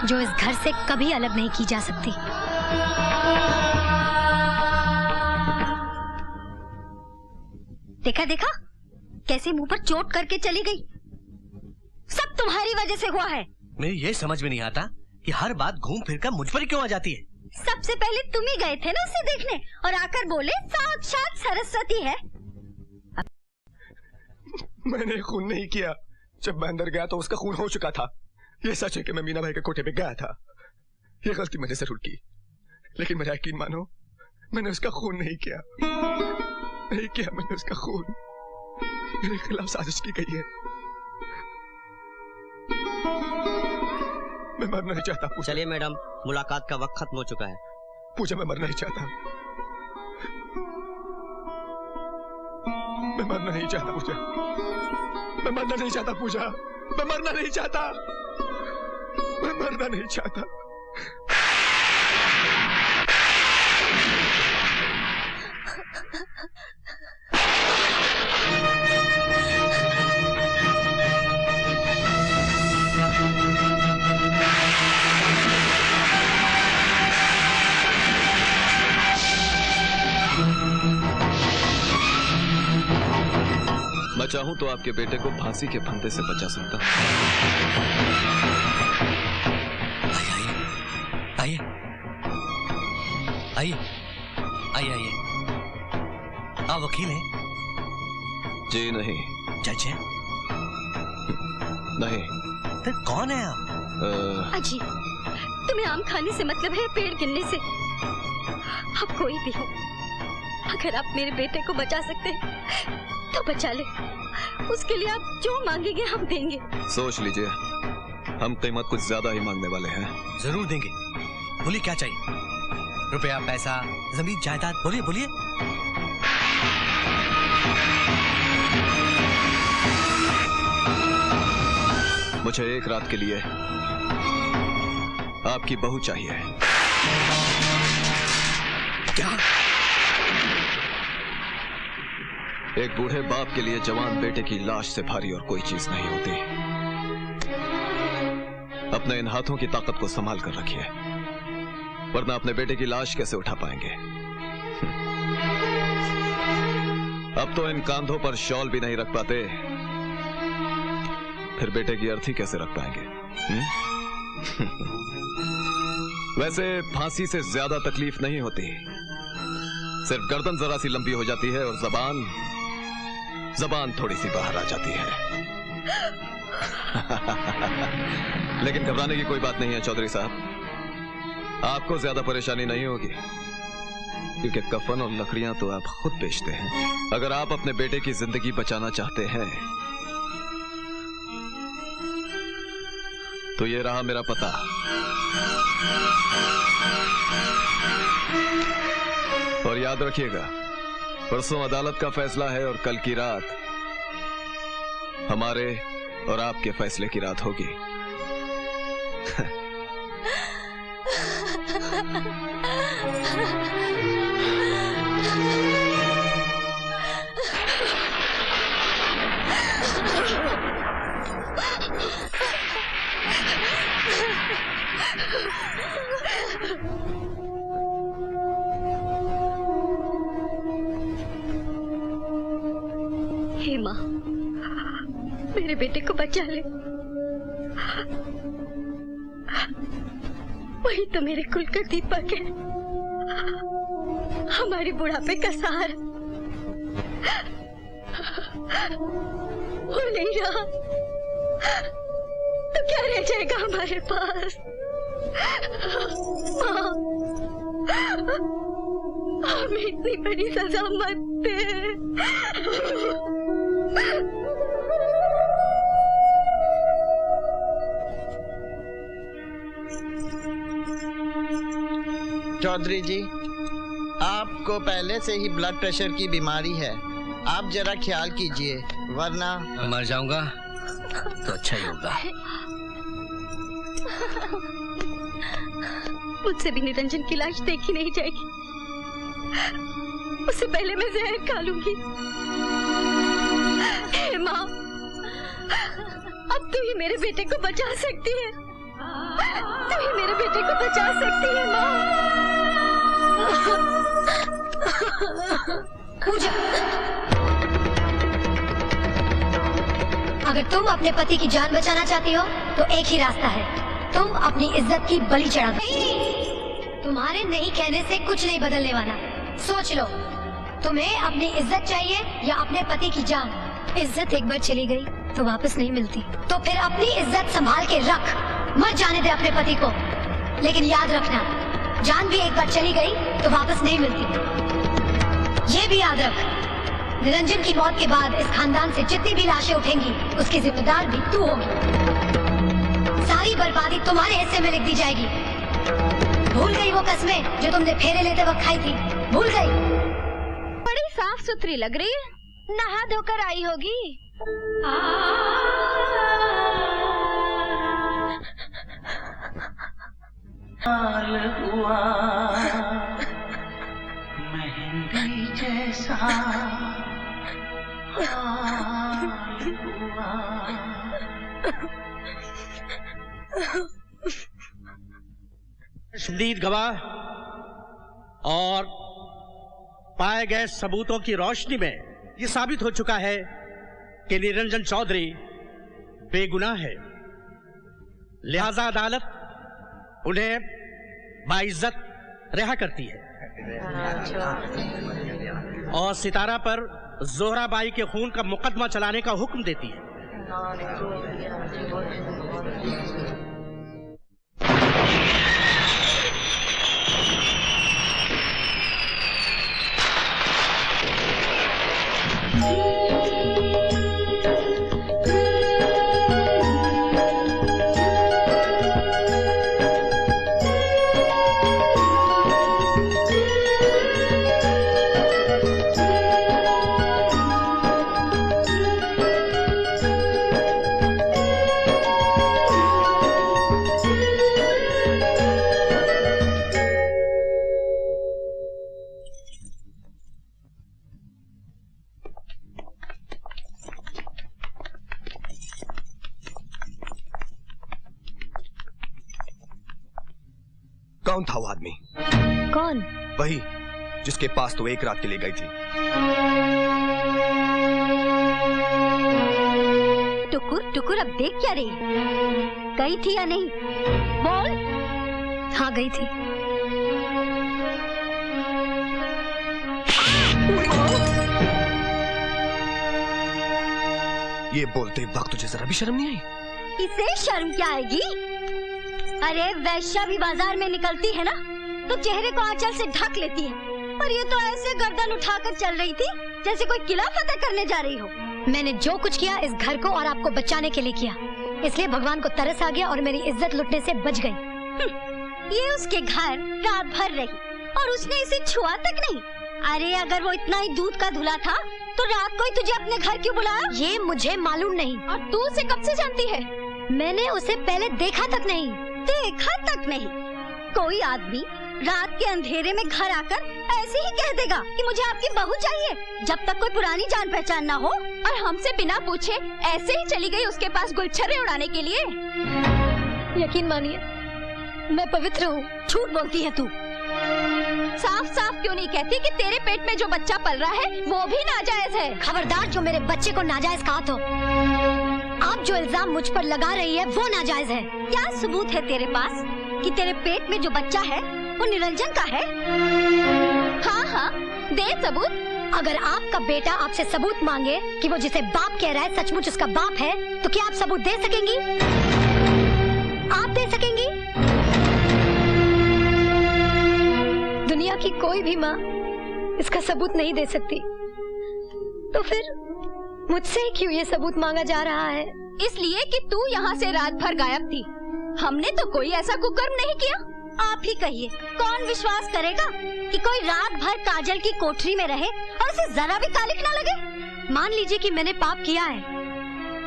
जो इस घर से कभी अलग नहीं की जा सकती। देखा देखा कैसे मुंह पर चोट करके चली गई। सब तुम्हारी वजह से हुआ है। मेरी ये समझ में नहीं आता कि हर बात घूम फिर कर मुझ पर ही क्यों आ जाती है। सबसे पहले तुम ही गए थे ना उसे देखने और आकर बोले साक्षात सरस्वती है। मैंने खून नहीं किया। जब मैं अंदर गया तो उसका खून हो चुका था। ये सच है कि मैं मीना भाई के कोठे पे गया था। ये गलती मैंने जरूर की, लेकिन मेरा यकीन मानो, मैंने उसका खून नहीं किया। नहीं किया मैंने उसका खून। मेरे खिलाफ साजिश की गई है। मैं मरना नहीं चाहता पूजा। चलिए मैडम, मुलाकात का वक्त खत्म हो चुका है। पूजा मैं मरना नहीं चाहता। मैं मरना नहीं चाहता पूजा। मैं मरना नहीं चाहता पूजा। मैं मरना नहीं चाहता। मैं मरना नहीं चाहता। मैं चाहूं तो आपके बेटे को फांसी के फंदे से बचा सकता हूं। आइए आइए आइए आइए। आप वकील हैं? जी नहीं। जज हैं? नहीं। फिर कौन है आप? अजी, तुम्हें आम खाने से मतलब है पेड़ गिनने से? अब कोई भी हो, अगर आप मेरे बेटे को बचा सकते हैं तो बचा ले। उसके लिए आप जो मांगेंगे हम देंगे। सोच लीजिए, हम कीमत कुछ ज्यादा ही मांगने वाले हैं। जरूर देंगे। बोलिए क्या चाहिए? रुपया, पैसा, जमीन, जायदाद, बोलिए बोलिए। मुझे एक रात के लिए आपकी बहू चाहिए। क्या? एक बूढ़े बाप के लिए जवान बेटे की लाश से भारी और कोई चीज नहीं होती। अपने इन हाथों की ताकत को संभाल कर रखिए, वरना अपने बेटे की लाश कैसे उठा पाएंगे। अब तो इन कांधों पर शॉल भी नहीं रख पाते, फिर बेटे की अर्थी कैसे रख पाएंगे? वैसे फांसी से ज्यादा तकलीफ नहीं होती, सिर्फ गर्दन जरा सी लंबी हो जाती है और जबान थोड़ी सी बाहर आ जाती है। लेकिन घबराने की कोई बात नहीं है चौधरी साहब, आपको ज्यादा परेशानी नहीं होगी, क्योंकि कफन और लकड़ियां तो आप खुद बेचते हैं। अगर आप अपने बेटे की जिंदगी बचाना चाहते हैं तो ये रहा मेरा पता। और याद रखिएगा, परसों अदालत का फैसला है और कल की रात हमारे और आपके फैसले की रात होगी। हे माँ, मेरे बेटे को बचा ले। वही तो मेरे कुल का दीपक है, हमारे बुढ़ापे का सहारा। वो नहीं रहा तो क्या रह जाएगा हमारे पास? माँ, हमें इतनी बड़ी सजा मत दे। चौधरी जी, आपको पहले से ही ब्लड प्रेशर की बीमारी है, आप जरा ख्याल कीजिए, वरना मर जाऊंगा तो अच्छा ही होगा। मुझसे भी निरंजन की लाश देखी नहीं जाएगी, उससे पहले मैं जहर खा लूंगी। हे माँ, अब तू ही मेरे बेटे को बचा सकती है। बचा सकती है माँ। पूजा, अगर तुम अपने पति की जान बचाना चाहती हो तो एक ही रास्ता है, तुम अपनी इज्जत की बलि चढ़ा दो। तुम्हारे नहीं कहने से कुछ नहीं बदलने वाला। सोच लो, तुम्हें अपनी इज्जत चाहिए या अपने पति की जान? इज्जत एक बार चली गई तो वापस नहीं मिलती, तो फिर अपनी इज्जत संभाल के रख, मत जाने दे अपने पति को। लेकिन याद रखना, जान भी एक बार चली गई तो वापस नहीं मिलती। ये भी याद रख, निरंजन की मौत के बाद इस खानदान से जितनी भी लाशें उठेंगी उसकी जिम्मेदार भी तू होगी। सारी बर्बादी तुम्हारे हिस्से में लिख दी जाएगी। भूल गई वो कस्में जो तुमने फेरे लेते वक्त खाई थी? भूल गई? बड़ी साफ सुथरी लग रही है, नहा धोकर आई होगी। हाल हुआ मेहंदी जैसा हाल हुआ। शदीद गवाह और पाए गए सबूतों की रोशनी में यह साबित हो चुका है कि निरंजन चौधरी बेगुनाह है। लिहाजा अदालत उन्हें बाइज्जत रिहा करती है और सितारा पर जोहरा बाई के खून का मुकदमा चलाने का हुक्म देती है। कौन था वो आदमी? कौन? वही जिसके पास तो एक रात के लिए गई थी। टुकुर टुकुर अब देख क्या रही? गई थी या नहीं? बोल। हाँ, गई थी। ये बोलते वक्त तुझे जरा भी शर्म नहीं आई? इसे शर्म क्या आएगी? अरे वैश्या भी बाजार में निकलती है ना तो चेहरे को आंचल से ढक लेती है, और ये तो ऐसे गर्दन उठाकर चल रही थी जैसे कोई किला फतेह करने जा रही हो। मैंने जो कुछ किया इस घर को और आपको बचाने के लिए किया, इसलिए भगवान को तरस आ गया और मेरी इज्जत लुटने से बच गई। ये उसके घर रात भर रही और उसने इसे छुआ तक नहीं। अरे अगर वो इतना ही दूध का धुला था तो रात को ही तुझे अपने घर क्यों बुलाया? ये मुझे मालूम नहीं। और तू उसे कब से जानती है? मैंने उसे पहले देखा तक नहीं। देखा तक नहीं? कोई आदमी रात के अंधेरे में घर आकर ऐसे ही कह देगा कि मुझे आपकी बहू चाहिए, जब तक कोई पुरानी जान पहचान ना हो, और हमसे बिना पूछे ऐसे ही चली गई उसके पास गुलछर्रे उड़ाने के लिए। यकीन मानिए, मैं पवित्र हूँ। झूठ बोलती है तू। साफ साफ क्यों नहीं कहती कि तेरे पेट में जो बच्चा पल रहा है वो भी नाजायज है? खबरदार जो मेरे बच्चे को नाजायज कहा तो। आप जो इल्जाम मुझ पर लगा रही है वो नाजायज है। क्या सबूत है तेरे पास कि तेरे पेट में जो बच्चा है वो निरंजन का है? हाँ हाँ, दे सबूत। अगर आपका बेटा आपसे सबूत मांगे कि वो जिसे बाप कह रहा है सचमुच उसका बाप है, तो क्या आप सबूत दे सकेंगी? आप दे सकेंगी? दुनिया की कोई भी माँ इसका सबूत नहीं दे सकती, तो फिर मुझसे क्यों ये सबूत मांगा जा रहा है? इसलिए कि तू यहाँ से रात भर गायब थी। हमने तो कोई ऐसा कुकर्म नहीं किया। आप ही कहिए, कौन विश्वास करेगा कि कोई रात भर काजल की कोठरी में रहे और उसे जरा भी कालिक ना लगे? मान लीजिए कि मैंने पाप किया है,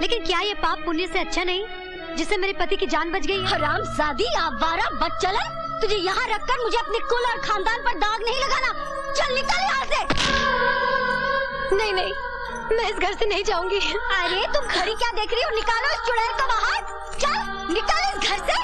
लेकिन क्या ये पाप पुण्य से अच्छा नहीं जिससे मेरे पति की जान बच गई? हरामजादी, आवारा, बदचलन, तुझे यहाँ रखकर मुझे अपने कुल और खानदान पर दाग नहीं लगाना। चल निकल यहाँ से। नहीं नहीं, मैं इस घर से नहीं जाऊंगी। अरे तुम घड़ी क्या देख रही हो? निकालो इस चुड़ैल को बाहर। चल निकल इस घर से।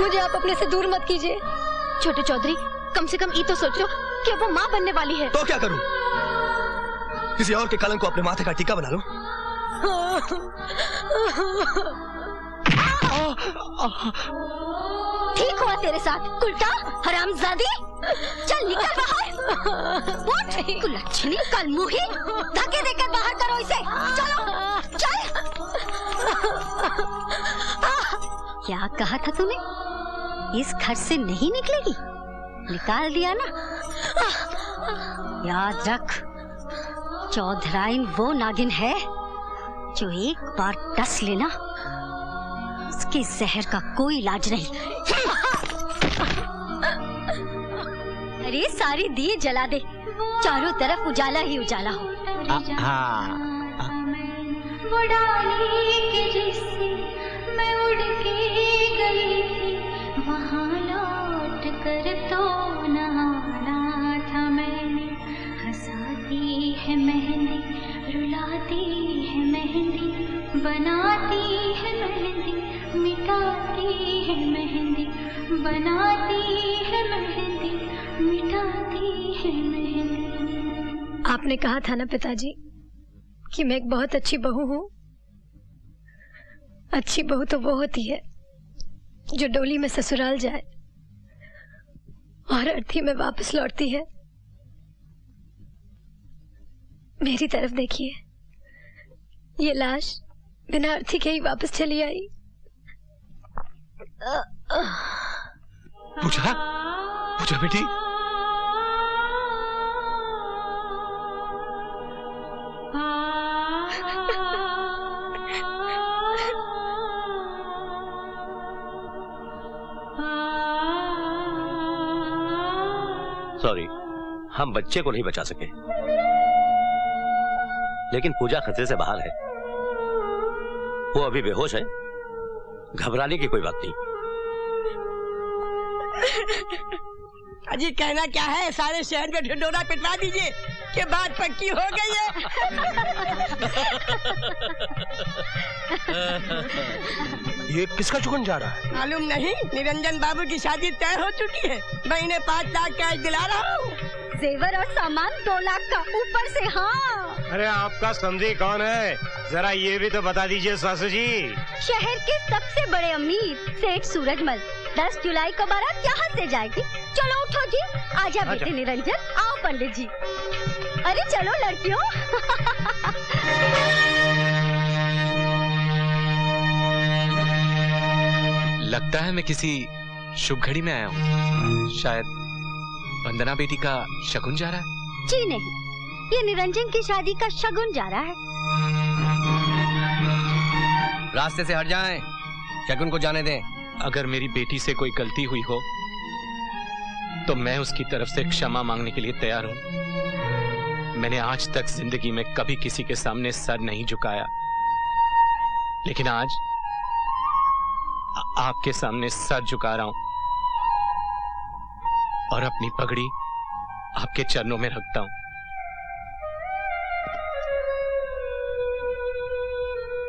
मुझे आप अपने से दूर मत कीजिए। छोटे चौधरी, कम से कम ये तो सोचो कि वो माँ बनने वाली है। तो क्या करूं? किसी और के कलंक को अपने माथे का टीका बना लूं? ठीक हुआ तेरे साथ, उल्टा हरामजादी। चल निकल बाहर। उठ, कुलच्छनी, कल मुही, धक्के देकर बाहर करो इसे। चलो, चल। क्या कहा था तूने? इस घर से नहीं निकलेगी? निकाल दिया ना? याद रख, चौधराइन वो नागिन है जो एक बार डस लेना, उसके जहर का कोई इलाज नहीं। अरे सारे दिए जला दे, चारों तरफ उजाला ही उजाला हो। वो डाली के जिससे मैं उड़ के गई थी, वहाँ लौट कर तो नहाना था मैंने। हंसाती है मेहंदी, रुलाती है मेहंदी, बनाती है मेहंदी, मिटाती है मेहंदी, बनाती है मेहंदी, मिटाती है मेहंदी। आपने कहा था ना पिताजी कि मैं एक बहुत अच्छी बहू हूँ। अच्छी बहू तो वो होती है जो डोली में ससुराल जाए और अर्थी में वापस लौटती है। मेरी तरफ देखिए, ये लाश बिना अर्थी के ही वापस चली आई। पूजा, पूजा बेटी, सॉरी, हम बच्चे को नहीं बचा सके, लेकिन पूजा खतरे से बाहर है। वो अभी बेहोश है, घबराने की कोई बात नहीं। अजी कहना क्या है, सारे शहर में ढिंढोरा पिटवा दीजिए कि बात पक्की हो गई है। ये किसका चुकन जा रहा है? मालूम नहीं, निरंजन बाबू की शादी तय हो चुकी है। मैं इन्हें 5 लाख कैश दिला रहा हूँ। जेवर और सामान 2 लाख का ऊपर से। हाँ, अरे आपका समझी कौन है, जरा ये भी तो बता दीजिए सासू जी। शहर के सबसे बड़े अमीर सेठ सूरजमल। 10 जुलाई को बारात यहाँ से जाएगी। चलो उठो जी, आजा बेटे निरंजन, आओ पंडित जी। अरे चलो लड़कियों। लगता है मैं किसी शुभ घड़ी में आया हूँ। शायद वंदना बेटी का शगुन जा रहा है। जी नहीं, ये निरंजन की शादी का शगुन जा रहा है। रास्ते से हट जाएं, शगुन को जाने दें। अगर मेरी बेटी से कोई गलती हुई हो तो मैं उसकी तरफ से क्षमा मांगने के लिए तैयार हूं। मैंने आज तक जिंदगी में कभी किसी के सामने सर नहीं झुकाया, लेकिन आज आपके सामने सर झुका रहा हूं और अपनी पगड़ी आपके चरणों में रखता हूं।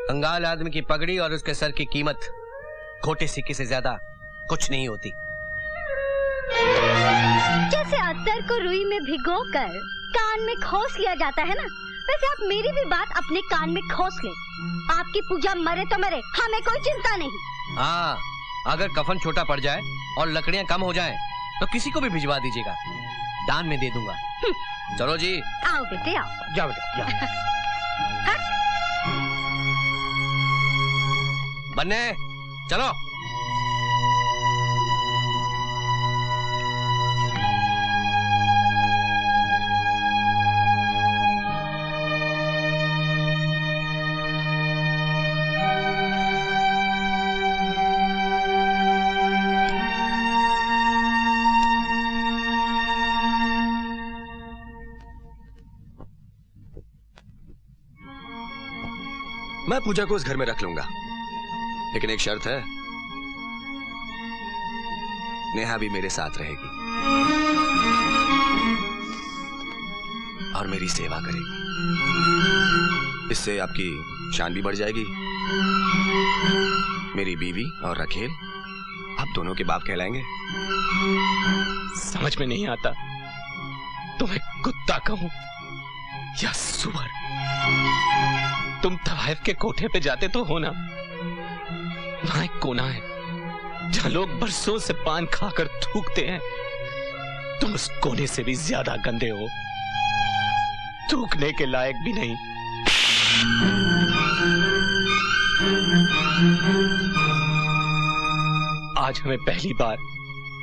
कंगाल आदमी की पगड़ी और उसके सर की कीमत खोटे सिक्के से ज्यादा कुछ नहीं होती। जैसे अत्तर को रुई में भिगोकर कान में खोस लिया जाता है ना, वैसे आप मेरी भी बात अपने कान में खोस ले। आपकी पूजा मरे तो मरे, हमें कोई चिंता नहीं। हाँ, अगर कफन छोटा पड़ जाए और लकड़ियां कम हो जाएं, तो किसी को भी भिजवा दीजिएगा, दान में दे दूंगा। चलो जी, आओ बेटे आओ। जाओ बेटे जाओ। बन्ने चलो। मैं पूजा को उस घर में रख लूंगा, लेकिन एक शर्त है, नेहा भी मेरे साथ रहेगी और मेरी सेवा करेगी। इससे आपकी शान भी बढ़ जाएगी। मेरी बीवी और रखेल आप दोनों के बाप कहलाएंगे। समझ में नहीं आता तुम्हें कुत्ता कहूं या सुअर। तुम तवाइफ के कोठे पे जाते तो हो ना, वहां एक कोना है जहां लोग बरसों से पान खाकर थूकते हैं। तुम उस कोने से भी ज्यादा गंदे हो, थूकने के लायक भी नहीं। आज हमें पहली बार